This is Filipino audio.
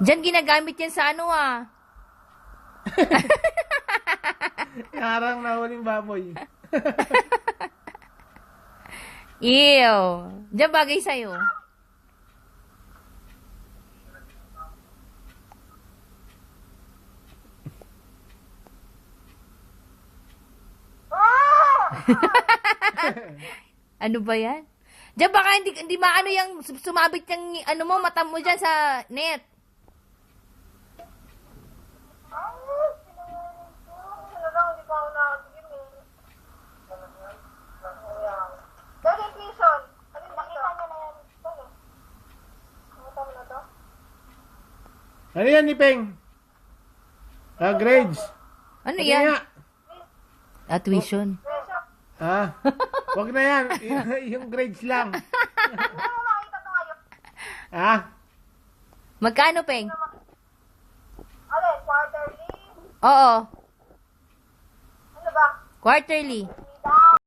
Diyan ginagamit yan sa ano ah. Harang nahuling baboy. Ew. Diyan bagay sa'yo. Ano ba yan? Diyan baka hindi maano yung sumabit yung ano mo, mata mo dyan sa net. Ano yan, Nipeng? Grades. Ano Pati yan? nga. Tuition. Wag na yan. Yung grades lang. Magkano, Peng? Quarterly? Oo. Ano ba? Quarterly.